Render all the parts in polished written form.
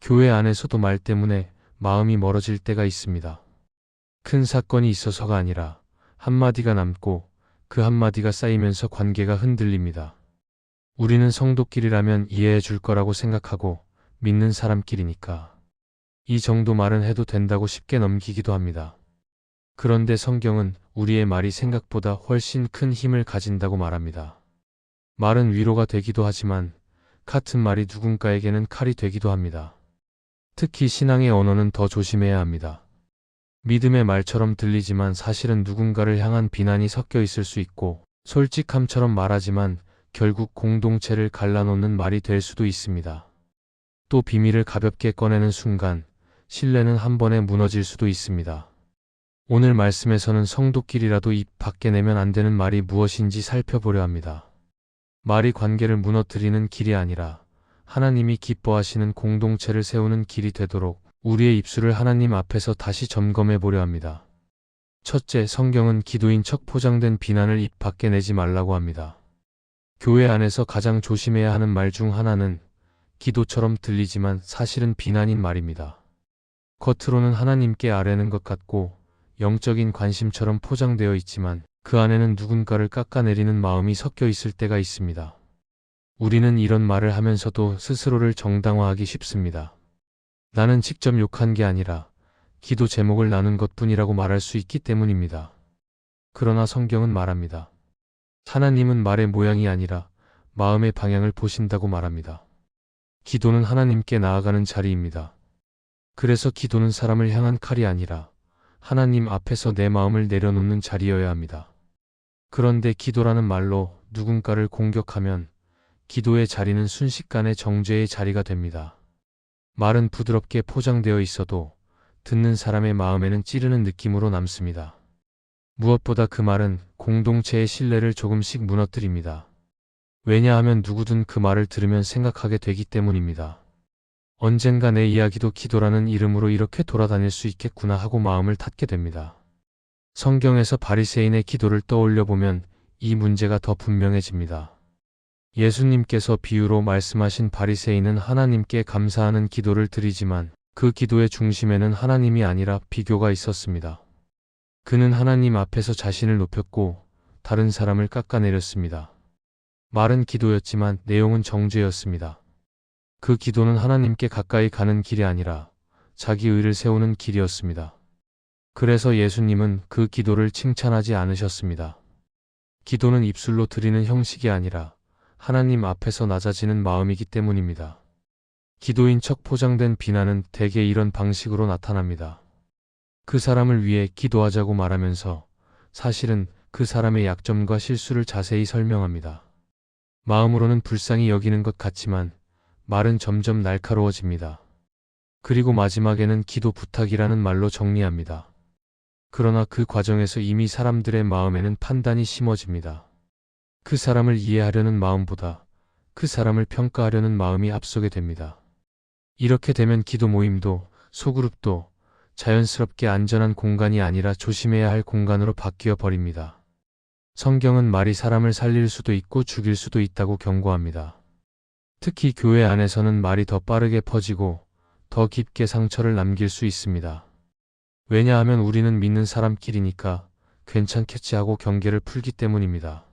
교회 안에서도 말 때문에 마음이 멀어질 때가 있습니다. 큰 사건이 있어서가 아니라 한마디가 남고 그 한마디가 쌓이면서 관계가 흔들립니다. 우리는 성도끼리라면 이해해 줄 거라고 생각하고 믿는 사람끼리니까 이 정도 말은 해도 된다고 쉽게 넘기기도 합니다. 그런데 성경은 우리의 말이 생각보다 훨씬 큰 힘을 가진다고 말합니다. 말은 위로가 되기도 하지만 같은 말이 누군가에게는 칼이 되기도 합니다. 특히 신앙의 언어는 더 조심해야 합니다. 믿음의 말처럼 들리지만 사실은 누군가를 향한 비난이 섞여 있을 수 있고 솔직함처럼 말하지만 결국 공동체를 갈라놓는 말이 될 수도 있습니다. 또 비밀을 가볍게 꺼내는 순간 신뢰는 한 번에 무너질 수도 있습니다. 오늘 말씀에서는 성도끼리라도 입 밖에 내면 안 되는 말이 무엇인지 살펴보려 합니다. 말이 관계를 무너뜨리는 길이 아니라 하나님이 기뻐하시는 공동체를 세우는 길이 되도록 우리의 입술을 하나님 앞에서 다시 점검해 보려 합니다. 첫째, 성경은 기도인 척 포장된 비난을 입 밖에 내지 말라고 합니다. 교회 안에서 가장 조심해야 하는 말 중 하나는 기도처럼 들리지만 사실은 비난인 말입니다. 겉으로는 하나님께 아뢰는 것 같고 영적인 관심처럼 포장되어 있지만 그 안에는 누군가를 깎아내리는 마음이 섞여 있을 때가 있습니다. 우리는 이런 말을 하면서도 스스로를 정당화하기 쉽습니다. 나는 직접 욕한 게 아니라 기도 제목을 나눈 것뿐이라고 말할 수 있기 때문입니다. 그러나 성경은 말합니다. 하나님은 말의 모양이 아니라 마음의 방향을 보신다고 말합니다. 기도는 하나님께 나아가는 자리입니다. 그래서 기도는 사람을 향한 칼이 아니라 하나님 앞에서 내 마음을 내려놓는 자리여야 합니다. 그런데 기도라는 말로 누군가를 공격하면 기도의 자리는 순식간에 정죄의 자리가 됩니다. 말은 부드럽게 포장되어 있어도 듣는 사람의 마음에는 찌르는 느낌으로 남습니다. 무엇보다 그 말은 공동체의 신뢰를 조금씩 무너뜨립니다. 왜냐하면 누구든 그 말을 들으면 생각하게 되기 때문입니다. 언젠가 내 이야기도 기도라는 이름으로 이렇게 돌아다닐 수 있겠구나 하고 마음을 닫게 됩니다. 성경에서 바리새인의 기도를 떠올려 보면 이 문제가 더 분명해집니다. 예수님께서 비유로 말씀하신 바리새인은 하나님께 감사하는 기도를 드리지만 그 기도의 중심에는 하나님이 아니라 비교가 있었습니다. 그는 하나님 앞에서 자신을 높였고 다른 사람을 깎아내렸습니다. 말은 기도였지만 내용은 정죄였습니다. 그 기도는 하나님께 가까이 가는 길이 아니라 자기 의를 세우는 길이었습니다. 그래서 예수님은 그 기도를 칭찬하지 않으셨습니다. 기도는 입술로 드리는 형식이 아니라 하나님 앞에서 낮아지는 마음이기 때문입니다. 기도인 척 포장된 비난은 대개 이런 방식으로 나타납니다. 그 사람을 위해 기도하자고 말하면서 사실은 그 사람의 약점과 실수를 자세히 설명합니다. 마음으로는 불쌍히 여기는 것 같지만 말은 점점 날카로워집니다. 그리고 마지막에는 기도 부탁이라는 말로 정리합니다. 그러나 그 과정에서 이미 사람들의 마음에는 판단이 심어집니다. 그 사람을 이해하려는 마음보다 그 사람을 평가하려는 마음이 앞서게 됩니다. 이렇게 되면 기도 모임도 소그룹도 자연스럽게 안전한 공간이 아니라 조심해야 할 공간으로 바뀌어 버립니다. 성경은 말이 사람을 살릴 수도 있고 죽일 수도 있다고 경고합니다. 특히 교회 안에서는 말이 더 빠르게 퍼지고 더 깊게 상처를 남길 수 있습니다. 왜냐하면 우리는 믿는 사람끼리니까 괜찮겠지 하고 경계를 풀기 때문입니다.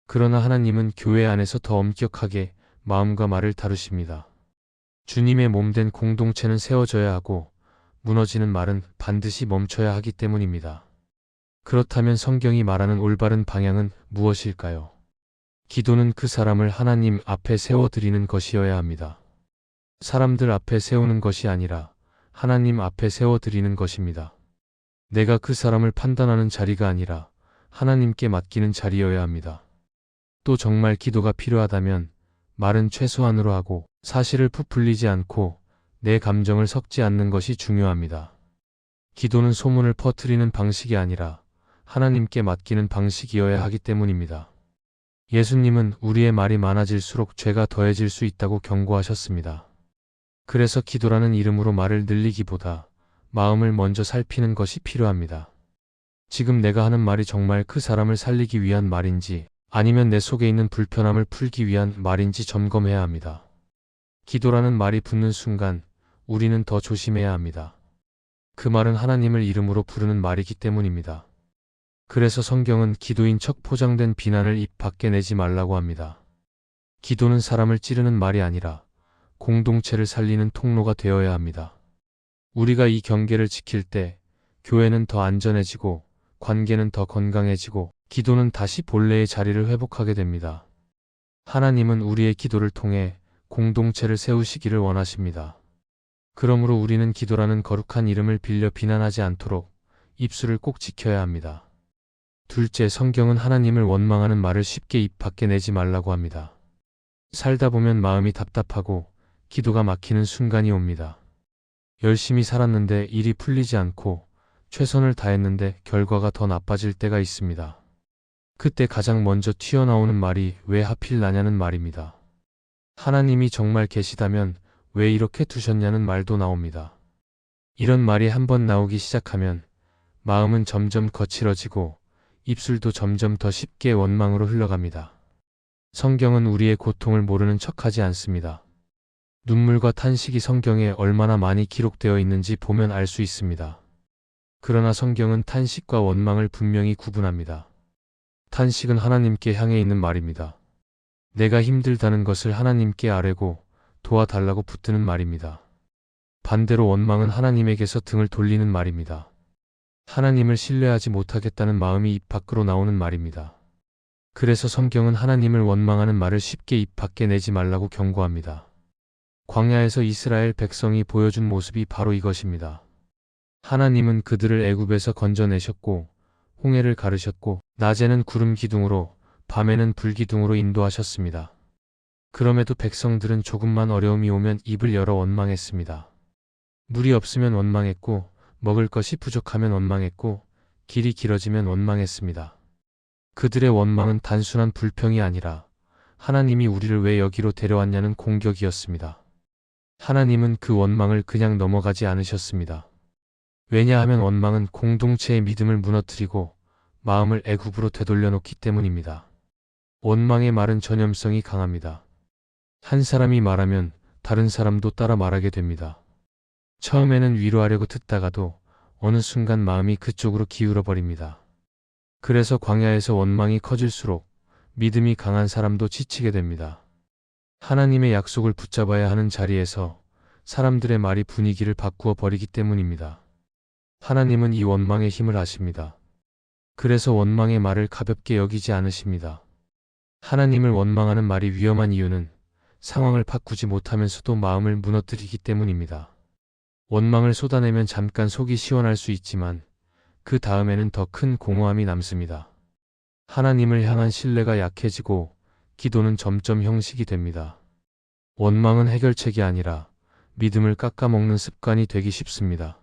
그러나 하나님은 교회 안에서 더 엄격하게 마음과 말을 다루십니다. 주님의 몸된 공동체는 세워져야 하고 무너지는 말은 반드시 멈춰야 하기 때문입니다. 그렇다면 성경이 말하는 올바른 방향은 무엇일까요? 기도는 그 사람을 하나님 앞에 세워드리는 것이어야 합니다. 사람들 앞에 세우는 것이 아니라 하나님 앞에 세워드리는 것입니다. 내가 그 사람을 판단하는 자리가 아니라 하나님께 맡기는 자리여야 합니다. 또 정말 기도가 필요하다면 말은 최소한으로 하고 사실을 부풀리지 않고 내 감정을 섞지 않는 것이 중요합니다. 기도는 소문을 퍼뜨리는 방식이 아니라 하나님께 맡기는 방식이어야 하기 때문입니다. 예수님은 우리의 말이 많아질수록 죄가 더해질 수 있다고 경고하셨습니다. 그래서 기도라는 이름으로 말을 늘리기보다 마음을 먼저 살피는 것이 필요합니다. 지금 내가 하는 말이 정말 그 사람을 살리기 위한 말인지 아니면 내 속에 있는 불편함을 풀기 위한 말인지 점검해야 합니다. 기도라는 말이 붙는 순간 우리는 더 조심해야 합니다. 그 말은 하나님을 이름으로 부르는 말이기 때문입니다. 그래서 성경은 기도인 척 포장된 비난을 입 밖에 내지 말라고 합니다. 기도는 사람을 찌르는 말이 아니라 공동체를 살리는 통로가 되어야 합니다. 우리가 이 경계를 지킬 때 교회는 더 안전해지고 관계는 더 건강해지고 기도는 다시 본래의 자리를 회복하게 됩니다. 하나님은 우리의 기도를 통해 공동체를 세우시기를 원하십니다. 그러므로 우리는 기도라는 거룩한 이름을 빌려 비난하지 않도록 입술을 꼭 지켜야 합니다. 둘째, 성경은 하나님을 원망하는 말을 쉽게 입 밖에 내지 말라고 합니다. 살다 보면 마음이 답답하고 기도가 막히는 순간이 옵니다. 열심히 살았는데 일이 풀리지 않고 최선을 다했는데 결과가 더 나빠질 때가 있습니다. 그때 가장 먼저 튀어나오는 말이 왜 하필 나냐는 말입니다. 하나님이 정말 계시다면 왜 이렇게 두셨냐는 말도 나옵니다. 이런 말이 한번 나오기 시작하면 마음은 점점 거칠어지고 입술도 점점 더 쉽게 원망으로 흘러갑니다. 성경은 우리의 고통을 모르는 척하지 않습니다. 눈물과 탄식이 성경에 얼마나 많이 기록되어 있는지 보면 알 수 있습니다. 그러나 성경은 탄식과 원망을 분명히 구분합니다. 탄식은 하나님께 향해 있는 말입니다. 내가 힘들다는 것을 하나님께 아뢰고 도와달라고 붙드는 말입니다. 반대로 원망은 하나님에게서 등을 돌리는 말입니다. 하나님을 신뢰하지 못하겠다는 마음이 입 밖으로 나오는 말입니다. 그래서 성경은 하나님을 원망하는 말을 쉽게 입 밖에 내지 말라고 경고합니다. 광야에서 이스라엘 백성이 보여준 모습이 바로 이것입니다. 하나님은 그들을 애굽에서 건져내셨고 홍해를 가르셨고 낮에는 구름 기둥으로 밤에는 불 기둥으로 인도하셨습니다. 그럼에도 백성들은 조금만 어려움이 오면 입을 열어 원망했습니다. 물이 없으면 원망했고 먹을 것이 부족하면 원망했고 길이 길어지면 원망했습니다. 그들의 원망은 단순한 불평이 아니라 하나님이 우리를 왜 여기로 데려왔냐는 공격이었습니다. 하나님은 그 원망을 그냥 넘어가지 않으셨습니다. 왜냐하면 원망은 공동체의 믿음을 무너뜨리고 마음을 애굽으로 되돌려 놓기 때문입니다. 원망의 말은 전염성이 강합니다. 한 사람이 말하면 다른 사람도 따라 말하게 됩니다. 처음에는 위로하려고 듣다가도 어느 순간 마음이 그쪽으로 기울어 버립니다. 그래서 광야에서 원망이 커질수록 믿음이 강한 사람도 지치게 됩니다. 하나님의 약속을 붙잡아야 하는 자리에서 사람들의 말이 분위기를 바꾸어 버리기 때문입니다. 하나님은 이 원망의 힘을 아십니다. 그래서 원망의 말을 가볍게 여기지 않으십니다. 하나님을 원망하는 말이 위험한 이유는 상황을 바꾸지 못하면서도 마음을 무너뜨리기 때문입니다. 원망을 쏟아내면 잠깐 속이 시원할 수 있지만 그 다음에는 더 큰 공허함이 남습니다. 하나님을 향한 신뢰가 약해지고 기도는 점점 형식이 됩니다. 원망은 해결책이 아니라 믿음을 깎아먹는 습관이 되기 쉽습니다.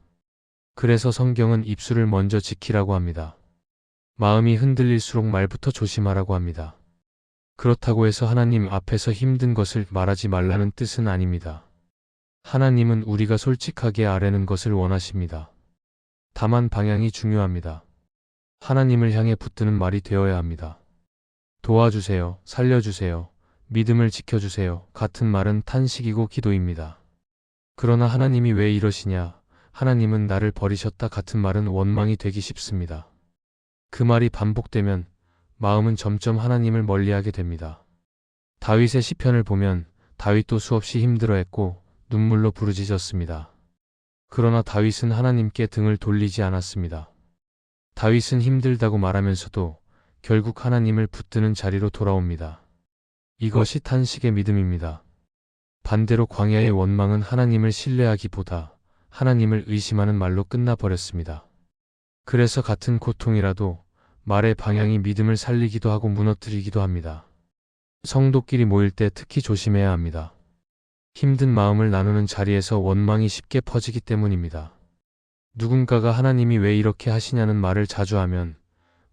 그래서 성경은 입술을 먼저 지키라고 합니다. 마음이 흔들릴수록 말부터 조심하라고 합니다. 그렇다고 해서 하나님 앞에서 힘든 것을 말하지 말라는 뜻은 아닙니다. 하나님은 우리가 솔직하게 아뢰는 것을 원하십니다. 다만 방향이 중요합니다. 하나님을 향해 붙드는 말이 되어야 합니다. 도와주세요, 살려주세요, 믿음을 지켜주세요 같은 말은 탄식이고 기도입니다. 그러나 하나님이 왜 이러시냐, 하나님은 나를 버리셨다 같은 말은 원망이 되기 쉽습니다. 그 말이 반복되면 마음은 점점 하나님을 멀리하게 됩니다. 다윗의 시편을 보면 다윗도 수없이 힘들어했고 눈물로 부르짖었습니다. 그러나 다윗은 하나님께 등을 돌리지 않았습니다. 다윗은 힘들다고 말하면서도 결국 하나님을 붙드는 자리로 돌아옵니다. 이것이 탄식의 믿음입니다. 반대로 광야의 원망은 하나님을 신뢰하기보다 하나님을 의심하는 말로 끝나버렸습니다. 그래서 같은 고통이라도 말의 방향이 믿음을 살리기도 하고 무너뜨리기도 합니다. 성도끼리 모일 때 특히 조심해야 합니다. 힘든 마음을 나누는 자리에서 원망이 쉽게 퍼지기 때문입니다. 누군가가 하나님이 왜 이렇게 하시냐는 말을 자주 하면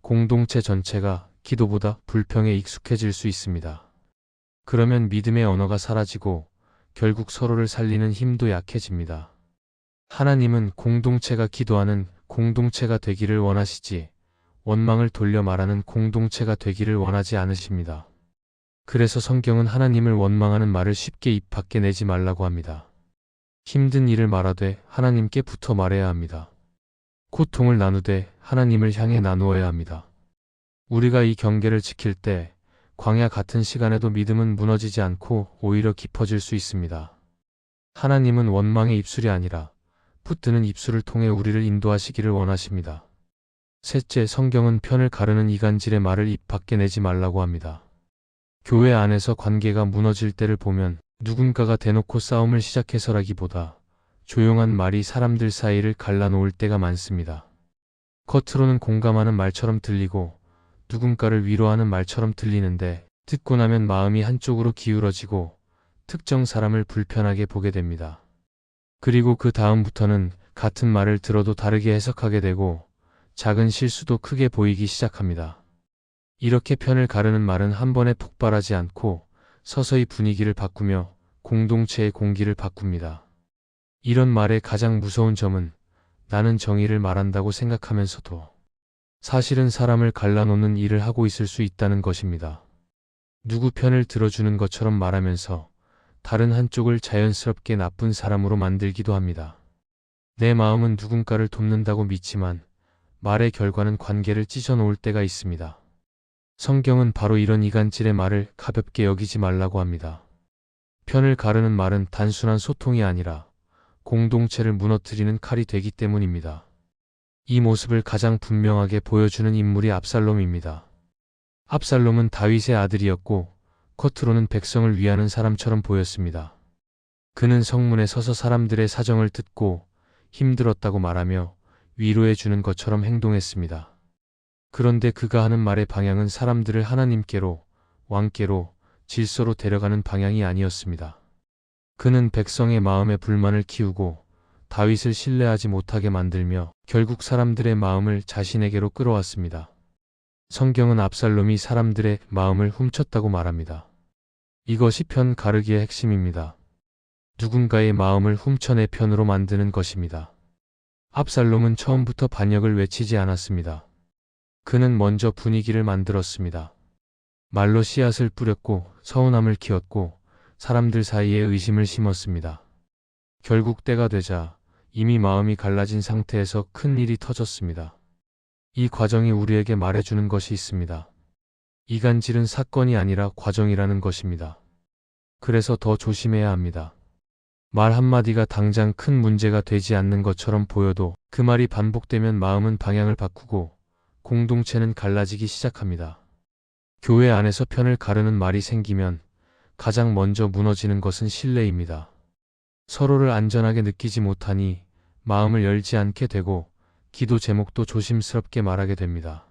공동체 전체가 기도보다 불평에 익숙해질 수 있습니다. 그러면 믿음의 언어가 사라지고 결국 서로를 살리는 힘도 약해집니다. 하나님은 공동체가 기도하는 공동체가 되기를 원하시지 원망을 돌려 말하는 공동체가 되기를 원하지 않으십니다. 그래서 성경은 하나님을 원망하는 말을 쉽게 입 밖에 내지 말라고 합니다. 힘든 일을 말하되 하나님께 붙어 말해야 합니다. 고통을 나누되 하나님을 향해 나누어야 합니다. 우리가 이 경계를 지킬 때 광야 같은 시간에도 믿음은 무너지지 않고 오히려 깊어질 수 있습니다. 하나님은 원망의 입술이 아니라 붙드는 입술을 통해 우리를 인도하시기를 원하십니다. 셋째, 성경은 편을 가르는 이간질의 말을 입 밖에 내지 말라고 합니다. 교회 안에서 관계가 무너질 때를 보면 누군가가 대놓고 싸움을 시작해서라기보다 조용한 말이 사람들 사이를 갈라놓을 때가 많습니다. 겉으로는 공감하는 말처럼 들리고 누군가를 위로하는 말처럼 들리는데 듣고 나면 마음이 한쪽으로 기울어지고 특정 사람을 불편하게 보게 됩니다. 그리고 그 다음부터는 같은 말을 들어도 다르게 해석하게 되고 작은 실수도 크게 보이기 시작합니다. 이렇게 편을 가르는 말은 한 번에 폭발하지 않고 서서히 분위기를 바꾸며 공동체의 공기를 바꿉니다. 이런 말의 가장 무서운 점은 나는 정의를 말한다고 생각하면서도 사실은 사람을 갈라놓는 일을 하고 있을 수 있다는 것입니다. 누구 편을 들어주는 것처럼 말하면서 다른 한쪽을 자연스럽게 나쁜 사람으로 만들기도 합니다. 내 마음은 누군가를 돕는다고 믿지만 말의 결과는 관계를 찢어놓을 때가 있습니다. 성경은 바로 이런 이간질의 말을 가볍게 여기지 말라고 합니다. 편을 가르는 말은 단순한 소통이 아니라 공동체를 무너뜨리는 칼이 되기 때문입니다. 이 모습을 가장 분명하게 보여주는 인물이 압살롬입니다. 압살롬은 다윗의 아들이었고 겉으로는 백성을 위하는 사람처럼 보였습니다. 그는 성문에 서서 사람들의 사정을 듣고 힘들었다고 말하며 위로해 주는 것처럼 행동했습니다. 그런데 그가 하는 말의 방향은 사람들을 하나님께로, 왕께로, 질서로 데려가는 방향이 아니었습니다. 그는 백성의 마음에 불만을 키우고 다윗을 신뢰하지 못하게 만들며 결국 사람들의 마음을 자신에게로 끌어왔습니다. 성경은 압살롬이 사람들의 마음을 훔쳤다고 말합니다. 이것이 편 가르기의 핵심입니다. 누군가의 마음을 훔쳐 내 편으로 만드는 것입니다. 압살롬은 처음부터 반역을 외치지 않았습니다. 그는 먼저 분위기를 만들었습니다. 말로 씨앗을 뿌렸고 서운함을 키웠고 사람들 사이에 의심을 심었습니다. 결국 때가 되자 이미 마음이 갈라진 상태에서 큰 일이 터졌습니다. 이 과정이 우리에게 말해주는 것이 있습니다. 이간질은 사건이 아니라 과정이라는 것입니다. 그래서 더 조심해야 합니다. 말 한마디가 당장 큰 문제가 되지 않는 것처럼 보여도 그 말이 반복되면 마음은 방향을 바꾸고 공동체는 갈라지기 시작합니다. 교회 안에서 편을 가르는 말이 생기면 가장 먼저 무너지는 것은 신뢰입니다. 서로를 안전하게 느끼지 못하니 마음을 열지 않게 되고 기도 제목도 조심스럽게 말하게 됩니다.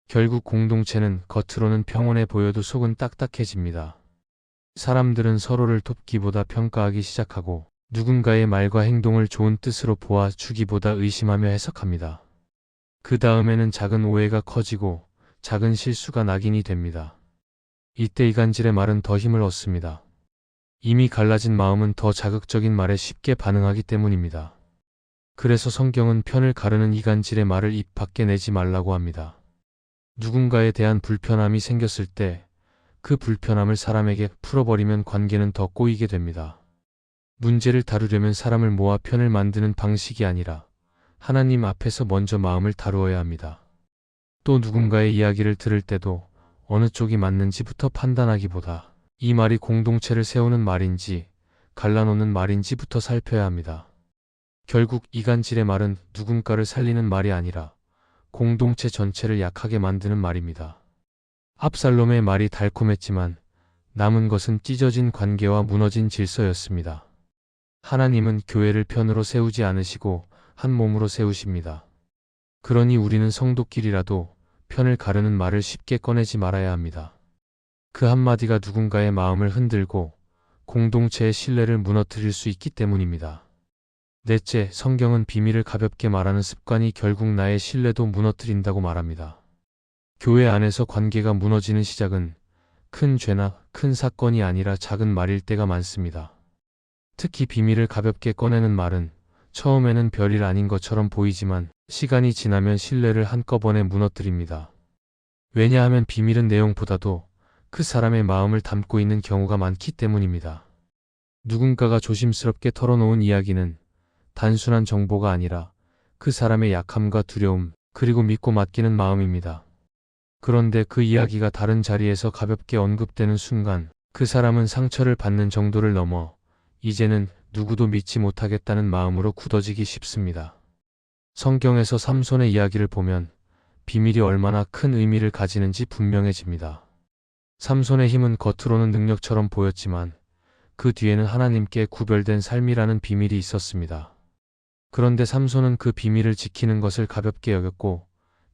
결국 공동체는 겉으로는 평온해 보여도 속은 딱딱해집니다. 사람들은 서로를 돕기보다 평가하기 시작하고 누군가의 말과 행동을 좋은 뜻으로 보아 주기보다 의심하며 해석합니다. 그 다음에는 작은 오해가 커지고 작은 실수가 낙인이 됩니다. 이때 이간질의 말은 더 힘을 얻습니다. 이미 갈라진 마음은 더 자극적인 말에 쉽게 반응하기 때문입니다. 그래서 성경은 편을 가르는 이간질의 말을 입 밖에 내지 말라고 합니다. 누군가에 대한 불편함이 생겼을 때 그 불편함을 사람에게 풀어버리면 관계는 더 꼬이게 됩니다. 문제를 다루려면 사람을 모아 편을 만드는 방식이 아니라 하나님 앞에서 먼저 마음을 다루어야 합니다. 또 누군가의 이야기를 들을 때도 어느 쪽이 맞는지부터 판단하기보다 이 말이 공동체를 세우는 말인지 갈라놓는 말인지부터 살펴야 합니다. 결국 이간질의 말은 누군가를 살리는 말이 아니라 공동체 전체를 약하게 만드는 말입니다. 압살롬의 말이 달콤했지만 남은 것은 찢어진 관계와 무너진 질서였습니다. 하나님은 교회를 편으로 세우지 않으시고 한 몸으로 세우십니다. 그러니 우리는 성도끼리라도 편을 가르는 말을 쉽게 꺼내지 말아야 합니다. 그 한마디가 누군가의 마음을 흔들고 공동체의 신뢰를 무너뜨릴 수 있기 때문입니다. 넷째, 성경은 비밀을 가볍게 말하는 습관이 결국 나의 신뢰도 무너뜨린다고 말합니다. 교회 안에서 관계가 무너지는 시작은 큰 죄나 큰 사건이 아니라 작은 말일 때가 많습니다. 특히 비밀을 가볍게 꺼내는 말은 처음에는 별일 아닌 것처럼 보이지만 시간이 지나면 신뢰를 한꺼번에 무너뜨립니다. 왜냐하면 비밀은 내용보다도 그 사람의 마음을 담고 있는 경우가 많기 때문입니다. 누군가가 조심스럽게 털어놓은 이야기는 단순한 정보가 아니라 그 사람의 약함과 두려움, 그리고 믿고 맡기는 마음입니다. 그런데 그 이야기가 다른 자리에서 가볍게 언급되는 순간 그 사람은 상처를 받는 정도를 넘어 이제는 누구도 믿지 못하겠다는 마음으로 굳어지기 쉽습니다. 성경에서 삼손의 이야기를 보면 비밀이 얼마나 큰 의미를 가지는지 분명해집니다. 삼손의 힘은 겉으로는 능력처럼 보였지만 그 뒤에는 하나님께 구별된 삶이라는 비밀이 있었습니다. 그런데 삼손은 그 비밀을 지키는 것을 가볍게 여겼고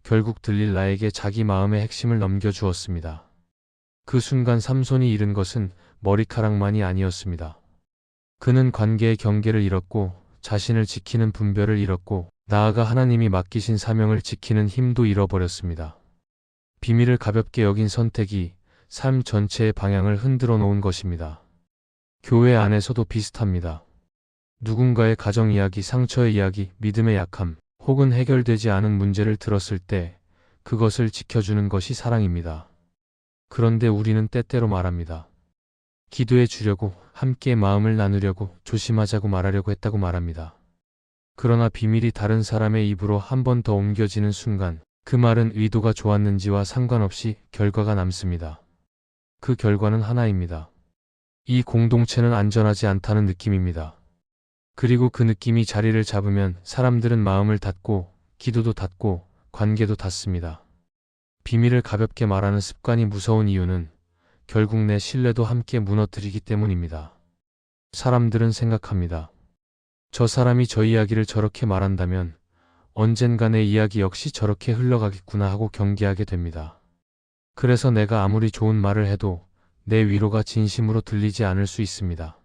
결국 들릴라에게 자기 마음의 핵심을 넘겨주었습니다. 그 순간 삼손이 잃은 것은 머리카락만이 아니었습니다. 그는 관계의 경계를 잃었고 자신을 지키는 분별을 잃었고 나아가 하나님이 맡기신 사명을 지키는 힘도 잃어버렸습니다. 비밀을 가볍게 여긴 선택이 삶 전체의 방향을 흔들어 놓은 것입니다. 교회 안에서도 비슷합니다. 누군가의 가정 이야기, 상처의 이야기, 믿음의 약함, 혹은 해결되지 않은 문제를 들었을 때 그것을 지켜주는 것이 사랑입니다. 그런데 우리는 때때로 말합니다. 기도해 주려고, 함께 마음을 나누려고, 조심하자고 말하려고 했다고 말합니다. 그러나 비밀이 다른 사람의 입으로 한 번 더 옮겨지는 순간 그 말은 의도가 좋았는지와 상관없이 결과가 남습니다. 그 결과는 하나입니다. 이 공동체는 안전하지 않다는 느낌입니다. 그리고 그 느낌이 자리를 잡으면 사람들은 마음을 닫고 기도도 닫고 관계도 닫습니다. 비밀을 가볍게 말하는 습관이 무서운 이유는 결국 내 신뢰도 함께 무너뜨리기 때문입니다. 사람들은 생각합니다. 저 사람이 저 이야기를 저렇게 말한다면 언젠가 내 이야기 역시 저렇게 흘러가겠구나 하고 경계하게 됩니다. 그래서 내가 아무리 좋은 말을 해도 내 위로가 진심으로 들리지 않을 수 있습니다.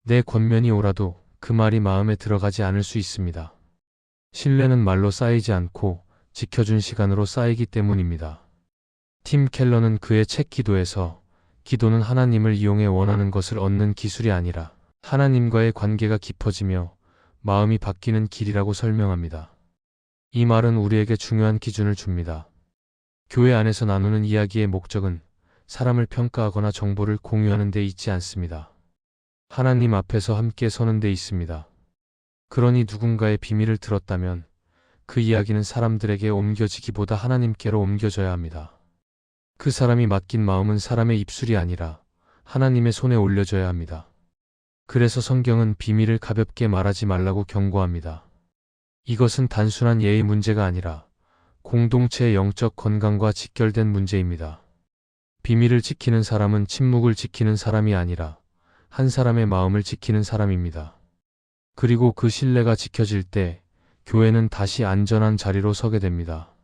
내 권면이 옳아도 그 말이 마음에 들어가지 않을 수 있습니다. 신뢰는 말로 쌓이지 않고 지켜준 시간으로 쌓이기 때문입니다. 팀 켈러는 그의 책 기도에서 기도는 하나님을 이용해 원하는 것을 얻는 기술이 아니라 하나님과의 관계가 깊어지며 마음이 바뀌는 길이라고 설명합니다. 이 말은 우리에게 중요한 기준을 줍니다. 교회 안에서 나누는 이야기의 목적은 사람을 평가하거나 정보를 공유하는 데 있지 않습니다. 하나님 앞에서 함께 서는 데 있습니다. 그러니 누군가의 비밀을 들었다면 그 이야기는 사람들에게 옮겨지기보다 하나님께로 옮겨져야 합니다. 그 사람이 맡긴 마음은 사람의 입술이 아니라 하나님의 손에 올려져야 합니다. 그래서 성경은 비밀을 가볍게 말하지 말라고 경고합니다. 이것은 단순한 예의 문제가 아니라 공동체의 영적 건강과 직결된 문제입니다. 비밀을 지키는 사람은 침묵을 지키는 사람이 아니라 한 사람의 마음을 지키는 사람입니다. 그리고 그 신뢰가 지켜질 때 교회는 다시 안전한 자리로 서게 됩니다.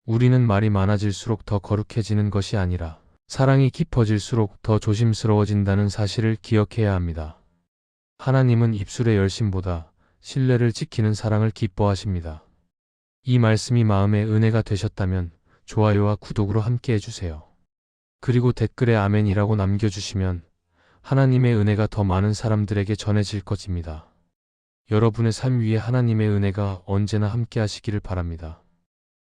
우리는 말이 많아질수록 더 거룩해지는 것이 아니라 사랑이 깊어질수록 더 조심스러워진다는 사실을 기억해야 합니다. 하나님은 입술의 열심보다 신뢰를 지키는 사랑을 기뻐하십니다. 이 말씀이 마음의 은혜가 되셨다면 좋아요와 구독으로 함께 해주세요. 그리고 댓글에 아멘이라고 남겨주시면 하나님의 은혜가 더 많은 사람들에게 전해질 것입니다. 여러분의 삶 위에 하나님의 은혜가 언제나 함께 하시기를 바랍니다.